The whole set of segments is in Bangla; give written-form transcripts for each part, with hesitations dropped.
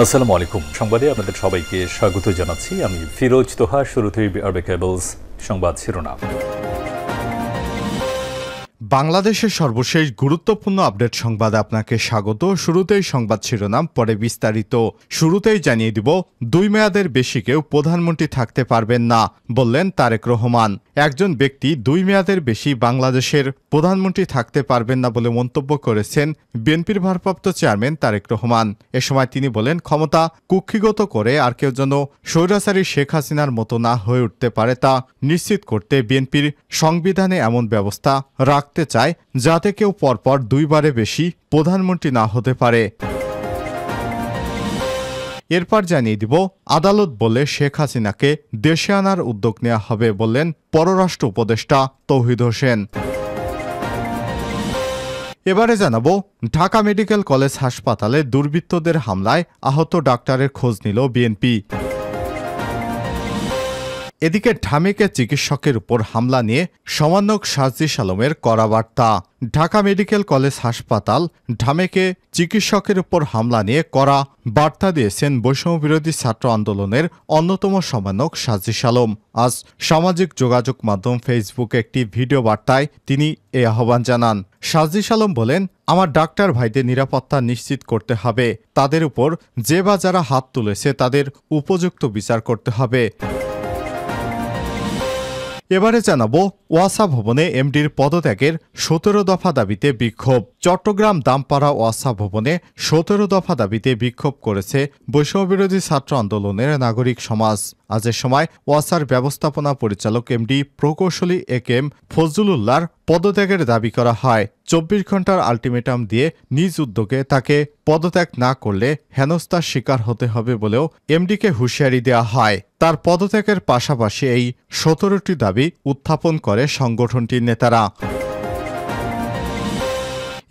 আসসালামু আলাইকুম। সংবাদে আপনাদের সবাইকে স্বাগত জানাচ্ছি। আমি ফিরোজ তোহা। শুরুতেই আরবে কেবলস সংবাদ শিরোনাম। বাংলাদেশের সর্বশেষ গুরুত্বপূর্ণ আপডেট সংবাদে আপনাকে স্বাগত। শুরুতেই সংবাদ শিরোনাম, পরে বিস্তারিত। শুরুতেই জানিয়ে দিব, 2 মেয়াদের বেশি কেউ প্রধানমন্ত্রী থাকতে পারবেন না, বললেন তারেক রহমান। একজন ব্যক্তি 2 মেয়াদের বেশি বাংলাদেশের প্রধানমন্ত্রী থাকতে পারবেন না বলে মন্তব্য করেছেন বিএনপির ভারপ্রাপ্ত চেয়ারম্যান তারেক রহমান। এ সময় তিনি বলেন, ক্ষমতা কুক্ষিগত করে আর কেউ যেন স্বৈরাচারী শেখ হাসিনার মতো না হয়ে উঠতে পারে তা নিশ্চিত করতে বিএনপির সংবিধানে এমন ব্যবস্থা রাখতে চায় যাতে কেউ পরপর 2 বারে বেশি প্রধানমন্ত্রী না হতে পারে। এরপর জানিয়ে দিব, আদালত বলে শেখ হাসিনাকে দেশে আনার উদ্যোগ নেওয়া হবে, বললেন পররাষ্ট্র উপদেষ্টা তৌহিদ হোসেন। এবারে জানাবো, ঢাকা মেডিকেল কলেজ হাসপাতালে দুর্বৃত্তদের হামলায় আহত ডাক্তারের খোঁজ নিল বিএনপি। এদিকে ঢামেকে চিকিৎসকের উপর হামলা নিয়ে সমন্বয়ক সাজিস আলমের কড়া বার্তা। ঢাকা মেডিকেল কলেজ হাসপাতাল ঢামেকে চিকিৎসকের উপর হামলা নিয়ে কড়া বার্তা দিয়েছেন বৈষম্যবিরোধী ছাত্র আন্দোলনের অন্যতম সমন্বয়ক সাজিস আলম। আজ সামাজিক যোগাযোগ মাধ্যম ফেসবুকে একটি ভিডিও বার্তায় তিনি এই আহ্বান জানান। সাজিস আলম বলেন, আমার ডাক্তার ভাইদের নিরাপত্তা নিশ্চিত করতে হবে। তাদের উপর যে বা যারা হাত তুলেছে তাদের উপযুক্ত বিচার করতে হবে। এবারে জানাবো, ওয়াসা ভবনে এমডির পদত্যাগের 17 দফা দাবিতে বিক্ষোভ। চট্টগ্রাম দামপাড়া ওয়াসা ভবনে 17 দফা দাবিতে বিক্ষোভ করেছে বৈষম্যবিরোধী ছাত্র আন্দোলনের নাগরিক সমাজ। আজের সময় ওয়াসার ব্যবস্থাপনা পরিচালক এমডি প্রকৌশলী একেএম ফজলুল উল্লাহর পদত্যাগের দাবি করা হয়। 24 ঘন্টার আলটিমেটাম দিয়ে নিজ উদ্যোগে তাকে পদত্যাগ না করলে হেনস্থার শিকার হতে হবে বলেও এমডিকে হুঁশিয়ারি দেওয়া হয়। তার পদত্যাগের পাশাপাশি এই 17টি দাবি উত্থাপন করে সংগঠনটির নেতারা।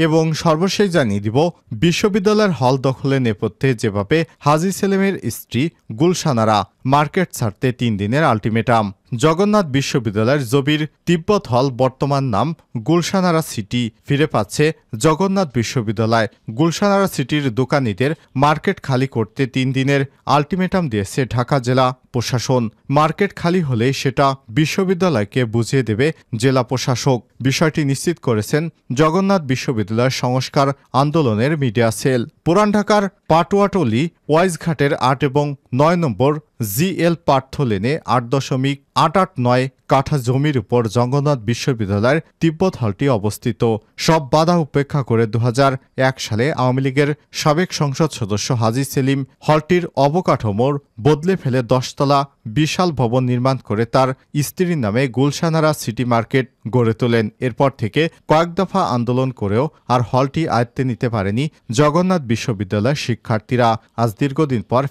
এবং সর্বশেষ জানিয়ে দিব, বিশ্ববিদ্যালয়ের হল দখলের নেপথ্যে যেভাবে হাজী সেলিমের স্ত্রী গুলশানারা মার্কেট ছাড়তে 3 দিনের আলটিমেটাম। জগন্নাথ বিশ্ববিদ্যালয়ের জবির তিব্বত হল বর্তমান নাম গুলশানারা সিটি ফিরে পাচ্ছে জগন্নাথ বিশ্ববিদ্যালয়। গুলশানারা সিটির দোকানিদের মার্কেট খালি করতে 3 দিনের আলটিমেটাম দিয়েছে ঢাকা জেলা প্রশাসন। মার্কেট খালি হলেই সেটা বিশ্ববিদ্যালয়কে বুঝিয়ে দেবে জেলা প্রশাসক। বিষয়টি নিশ্চিত করেছেন জগন্নাথ বিশ্ববিদ্যালয়ের সংস্কার আন্দোলনের মিডিয়া সেল। পুরান ঢাকার পাটুয়াটলি ওয়াইজঘাটের 8 এবং 9 নম্বর জিএল পার্থ লেনে 8.889 কাঠা জমির উপর জগন্নাথ বিশ্ববিদ্যালয়ের তিব্বত হলটি অবস্থিত। সব বাধা উপেক্ষা করে 2001 সালে আওয়ামী লীগের সাবেক সংসদ সদস্য হাজী সেলিম হলটির অবকাঠামোর বদলে ফেলে 10 তলা বিশাল ভবন নির্মাণ করে তার স্ত্রীর নামে গুলশানারা সিটি মার্কেট গড়ে তোলেন। এরপর থেকে কয়েক দফা আন্দোলন করেও আর হলটি আয়ত্তে নিতে পারেনি জগন্নাথ বিশ্ববিদ্যালয়ের শিক্ষার্থীরা। আজ দীর্ঘদিন পর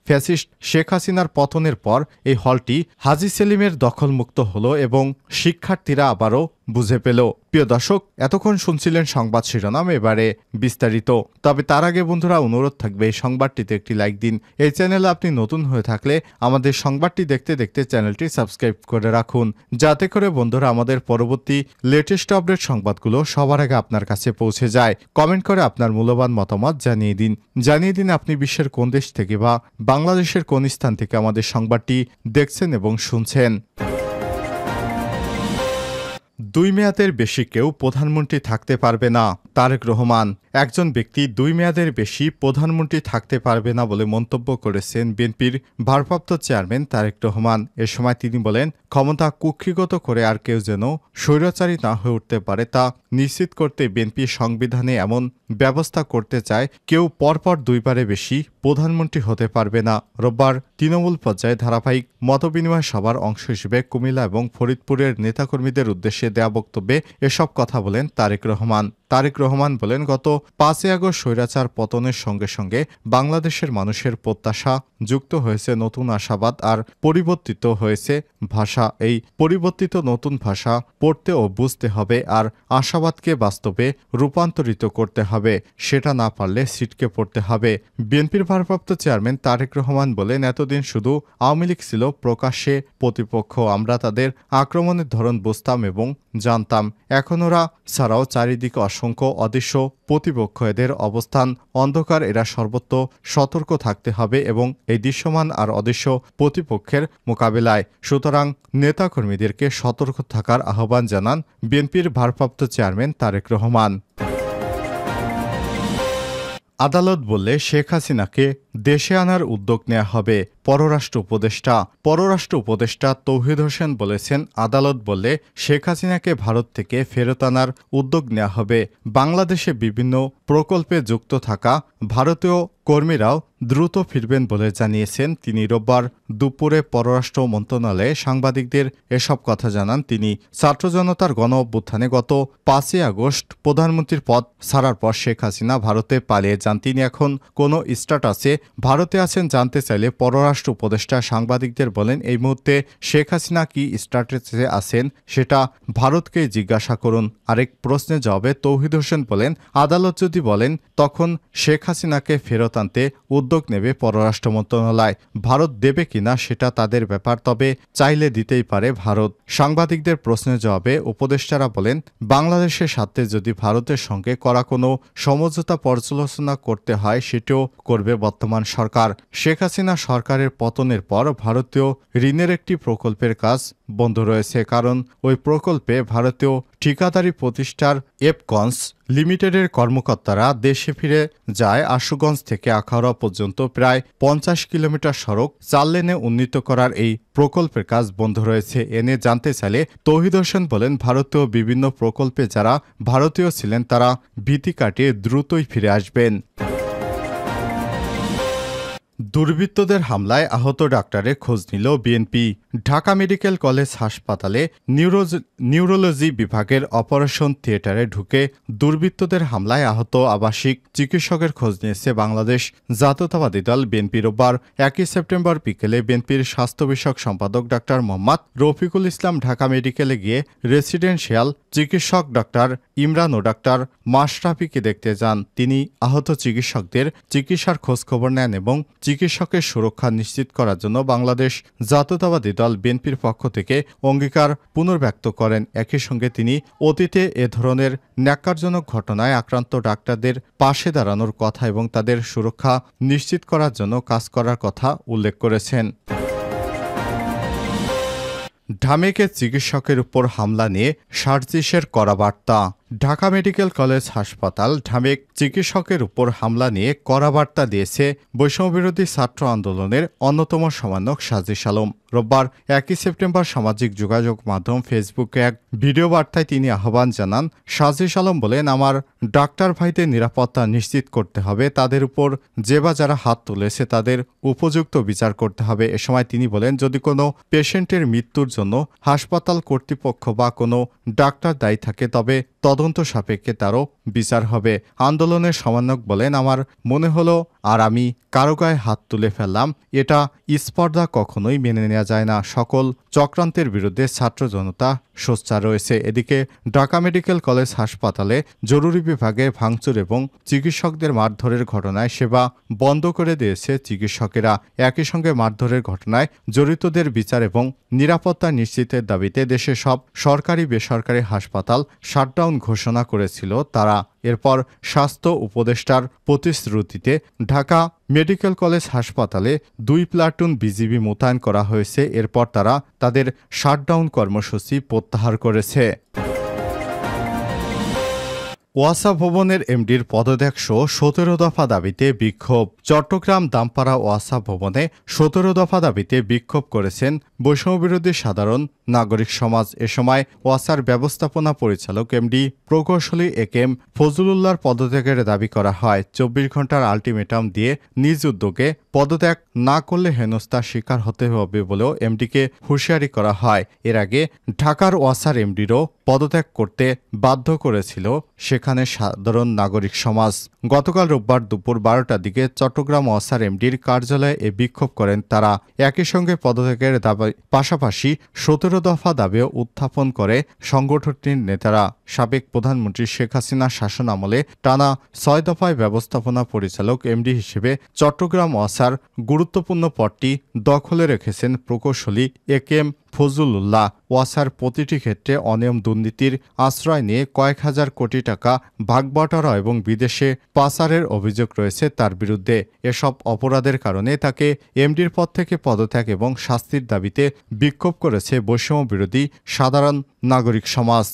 ফ্যাসিস্ট শেখ হাসিনার পতনের পর এই হলটি হাজী সেলিমের দখলমুক্ত হলো এবং শিক্ষার্থীরা আবারও বুঝে পেল। প্রিয় দর্শক, এতক্ষণ শুনছিলেন সংবাদ শিরোনাম, এবারে বিস্তারিত। তবে তার আগে বন্ধুরা, অনুরোধ থাকবে এই সংবাদটিতে একটি লাইক দিন। এই চ্যানেলে আপনি নতুন হয়ে থাকলে আমাদের সংবাদটি দেখতে দেখতে চ্যানেলটি সাবস্ক্রাইব করে রাখুন, যাতে করে বন্ধুরা আমাদের পরবর্তী লেটেস্ট আপডেট সংবাদগুলো সবার আগে আপনার কাছে পৌঁছে যায়। কমেন্ট করে আপনার মূল্যবান মতামত জানিয়ে দিন আপনি বিশ্বের কোন দেশ থেকে বা বাংলাদেশের কোন স্থান থেকে আমাদের সংবাদটি দেখছেন এবং শুনছেন। 2 মেয়াদের বেশি কেউ প্রধানমন্ত্রী থাকতে পারবে না, তারেক রহমান। একজন ব্যক্তি 2 মেয়াদের বেশি প্রধানমন্ত্রী থাকতে পারবে না বলে মন্তব্য করেছেন বিএনপির ভারপ্রাপ্ত চেয়ারম্যান তারেক রহমান। এ সময় তিনি বলেন, ক্ষমতা কুক্ষিগত করে আর কেউ যেন স্বৈরাচারী না হয়ে উঠতে পারে তা নিশ্চিত করতে বিএনপি সংবিধানে এমন ব্যবস্থা করতে চায় কেউ পরপর 2 বারে বেশি প্রধানমন্ত্রী হতে পারবে না। রোববার তৃণমূল পর্যায়ে ধারাবাহিক মতবিনিময় সভার অংশ হিসেবে কুমিল্লা এবং ফরিদপুরের নেতাকর্মীদের উদ্দেশ্যে দেয়া বক্তব্যে এসব কথা বলেন তারেক রহমান। তারেক রহমান বলেন, গত 5 আগস্ট স্বৈরাচার পতনের সঙ্গে সঙ্গে বাংলাদেশের মানুষের প্রত্যাশা যুক্ত হয়েছে নতুন আশাবাদ আর পরিবর্তিত হয়েছে ভাষা। এই পরিবর্তিত নতুন ভাষা পড়তে ও বুঝতে হবে আর আশাবাদকে বাস্তবে রূপান্তরিত করতে হবে। সেটা না পারলে ছিটকে পড়তে হবে। বিএনপির ভারপ্রাপ্ত চেয়ারম্যান তারেক রহমান বলেন, এতদিন শুধু আওয়ামী লীগ ছিল প্রকাশ্যে প্রতিপক্ষ। আমরা তাদের আক্রমণের ধরন বুঝতাম এবং জানতাম। এখন ওরা ছাড়াও চারিদিকে অসংখ্য অদৃশ্য প্রতিপক্ষ, এদের অবস্থান অন্ধকার, এরা সর্বত্র সতর্ক থাকতে হবে এবং এই দৃশ্যমান আর অদৃশ্য প্রতিপক্ষের মোকাবিলায় সুতরাং নেতাকর্মীদেরকে সতর্ক থাকার আহ্বান জানান বিএনপির ভারপ্রাপ্ত চেয়ারম্যান তারেক রহমান। আদালত বললে শেখ হাসিনাকে দেশে আনার উদ্যোগ নেওয়া হবে, পররাষ্ট্র উপদেষ্টা তৌহিদ হোসেন বলেছেন, আদালত বললে শেখ হাসিনাকে ভারত থেকে ফেরত আনার উদ্যোগ নেওয়া হবে। বাংলাদেশে বিভিন্ন প্রকল্পে যুক্ত থাকা ভারতীয় কর্মীরাও দ্রুত ফিরবেন বলে জানিয়েছেন তিনি। রোববার দুপুরে পররাষ্ট্র মন্ত্রণালয়ে সাংবাদিকদের এসব কথা জানান তিনি। ছাত্র জনতার গণ অভ্যুত্থানে গত 5ই আগস্ট প্রধানমন্ত্রীর পদ ছাড়ার পর শেখ হাসিনা ভারতে পালিয়ে যান। তিনি এখন কোনো স্ট্যাটাসে ভারতে আছেন জানতে চাইলে পররাষ্ট্র উপদেষ্টা সাংবাদিকদের বলেন, এই মুহূর্তে শেখ হাসিনা কি স্ট্যাটাসে আছেন সেটা ভারতকেই জিজ্ঞাসা করুন। আরেক প্রশ্নের জবাবে তৌহিদ হোসেন বলেন, আদালত যদি বলেন তখন শেখ হাসিনাকে ফেরত আনতে উদ্যোগ নেবে পররাষ্ট্র মন্ত্রণালয়। ভারত দেবে কিনা সেটা তাদের ব্যাপার, তবে চাইলে দিতেই পারে ভারত। সাংবাদিকদের প্রশ্নের জবাবে উপদেষ্টারা বলেন, বাংলাদেশের স্বার্থে যদি ভারতের সঙ্গে করা কোনো সমঝোতা পর্যালোচনা করতে হয় সেটাও করবে বর্তমান সরকার। শেখ হাসিনা সরকারের পতনের পর ভারতীয় ঋণের একটি প্রকল্পের কাজ বন্ধ রয়েছে, কারণ ওই প্রকল্পে ভারতীয় ঠিকাদারি প্রতিষ্ঠান এপকনস লিমিটেডের কর্মকর্তারা দেশে ফিরে যায়। আশুগঞ্জ থেকে আখাউড়া পর্যন্ত প্রায় 50 কিলোমিটার সড়ক 4 লেনে উন্নীত করার এই প্রকল্পের কাজ বন্ধ রয়েছে। এনে জানতে চাইলে তৌহিদ হোসেন বলেন, ভারতীয় বিভিন্ন প্রকল্পে যারা ভারতীয় ছিলেন তারা ভীতি কাটিয়ে দ্রুতই ফিরে আসবেন। দুর্বৃত্তদের হামলায় আহত ডাক্তারের খোঁজ নিল বিএনপি। ঢাকা মেডিকেল কলেজ হাসপাতালে নিউরোলজি বিভাগের অপারেশন থিয়েটারে ঢুকে দুর্বৃত্তদের হামলায় আহত আবাসিক চিকিৎসকের খোঁজ নিয়েছে বাংলাদেশ জাতীয়তাবাদী দল বিএনপি। রোববার 1 সেপ্টেম্বর বিকেলে বিএনপির স্বাস্থ্য বিষয়ক সম্পাদক ডাক্তার মোহাম্মদ রফিকুল ইসলাম ঢাকা মেডিকেলে গিয়ে রেসিডেন্সিয়াল চিকিৎসক ডাক্তার ইমরান ও ডাক্তার মাশরাফিকে দেখতে যান। তিনি আহত চিকিৎসকদের চিকিৎসার খোঁজখবর নেন এবং চিকিৎসকের সুরক্ষা নিশ্চিত করার জন্য বাংলাদেশ জাতীয়তাবাদী দল বিএনপির পক্ষ থেকে অঙ্গীকার পুনর্ব্যক্ত করেন। একই সঙ্গে তিনি অতীতে এ ধরনের ন্যাক্কারজনক ঘটনায় আক্রান্ত ডাক্তারদের পাশে দাঁড়ানোর কথা এবং তাদের সুরক্ষা নিশ্চিত করার জন্য কাজ করার কথা উল্লেখ করেছেন। ঢামেকে চিকিৎসকের উপর হামলা নিয়ে সার্জিসের কড়া বার্তা। ঢাকা মেডিকেল কলেজ হাসপাতাল ঢামেক চিকিৎসকের উপর হামলা নিয়ে কড়া বার্তা দিয়েছে বৈষম্যবিরোধী ছাত্র আন্দোলনের অন্যতম সমন্বয়ক সাজিস আলম। রোববার 1 সেপ্টেম্বর সামাজিক যোগাযোগ মাধ্যম ফেসবুকে এক ভিডিও বার্তায় তিনি আহ্বান জানান। সাজিস আলম বলেন, আমার ডাক্তার ভাইদের নিরাপত্তা নিশ্চিত করতে হবে, তাদের উপর যে বা যারা হাত তুলেছে তাদের উপযুক্ত বিচার করতে হবে। এ সময় তিনি বলেন, যদি কোনো পেশেন্টের মৃত্যুর জন্য হাসপাতাল কর্তৃপক্ষ বা কোনো ডাক্তার দায়ী থাকে তবে তদন্ত সাপেক্ষে তারও বিচার হবে। আন্দোলনের সমন্বয়ক বলেন, আমার মনে হলো আর আমি কারো গায়ে হাত তুলে ফেললাম, এটা স্পর্ধা কখনোই মেনে নেওয়া যায় না। সকল চক্রান্তের বিরুদ্ধে ছাত্র জনতা সোচ্চার রয়েছে। এদিকে ঢাকা মেডিকেল কলেজ হাসপাতালে জরুরি বিভাগে ভাঙচুর এবং চিকিৎসকদের মারধরের ঘটনায় সেবা বন্ধ করে দিয়েছে চিকিৎসকেরা। একই সঙ্গে মারধরের ঘটনায় জড়িতদের বিচার এবং নিরাপত্তা নিশ্চিতের দাবিতে দেশের সব সরকারি বেসরকারি হাসপাতাল শাটডাউন ঘোষণা করেছিল তারা। এরপর স্বাস্থ্য উপদেষ্টার প্রতিশ্রুতিতে ঢাকা মেডিকেল কলেজ হাসপাতালে 2 প্লাটুন বিজিবি মোতায়েন করা হয়েছে। এরপর তারা তাদের শাটডাউন কর্মসূচি প্রত্যাহার করেছে। ওয়াসা ভবনের এমডির পদত্যাগ সহ 17 দফা দাবিতে বিক্ষোভ। চট্টগ্রাম দামপাড়া ওয়াসা ভবনে 17 দফা দাবিতে বিক্ষোভ করেছেন বৈষম্যবিরোধী সাধারণ নাগরিক সমাজ। এ সময় ওয়াসার ব্যবস্থাপনা পরিচালক এমডি প্রকৌশলী একেএম ফজলুল্লাহর পদত্যাগের দাবি করা হয়। 24 ঘন্টার আলটিমেটাম দিয়ে নিজ উদ্যোগে পদত্যাগ না করলে হেনস্থার শিকার হতে হবে বলেও এমডিকে হুঁশিয়ারি করা হয়। এর আগে ঢাকার ওয়াসার এমডিরও পদত্যাগ করতে বাধ্য করেছিল সেখানে সাধারণ নাগরিক সমাজ। গতকাল রোববার দুপুর 12টার দিকে চট্টগ্রাম ওয়াসার এমডির কার্যালয়ে এ বিক্ষোভ করেন তারা। একই সঙ্গে পদত্যাগের দাবি পাশাপাশি 17 দফা দাবিও উত্থাপন করে সংগঠনটির নেতারা। সাবেক প্রধানমন্ত্রী শেখ হাসিনার শাসন আমলে টানা 6 দফায় ব্যবস্থাপনা পরিচালক এমডি হিসেবে চট্টগ্রাম ওয়াসার গুরুত্বপূর্ণ পদটি দখলে রেখেছেন প্রকৌশলী একেএম ফজলুল্লাহ। ওয়াসার প্রতিটি ক্ষেত্রে অনিয়ম দুর্নীতির আশ্রয় নিয়ে কয়েক হাজার কোটি টাকা ভাগবটারা এবং বিদেশে পাচারের অভিযোগ রয়েছে তার বিরুদ্ধে। এসব অপরাধের কারণে তাকে এমডির পদ থেকে পদত্যাগ এবং শাস্তির দাবিতে বিক্ষোভ করেছে বৈষম্য বিরোধী সাধারণ নাগরিক সমাজ।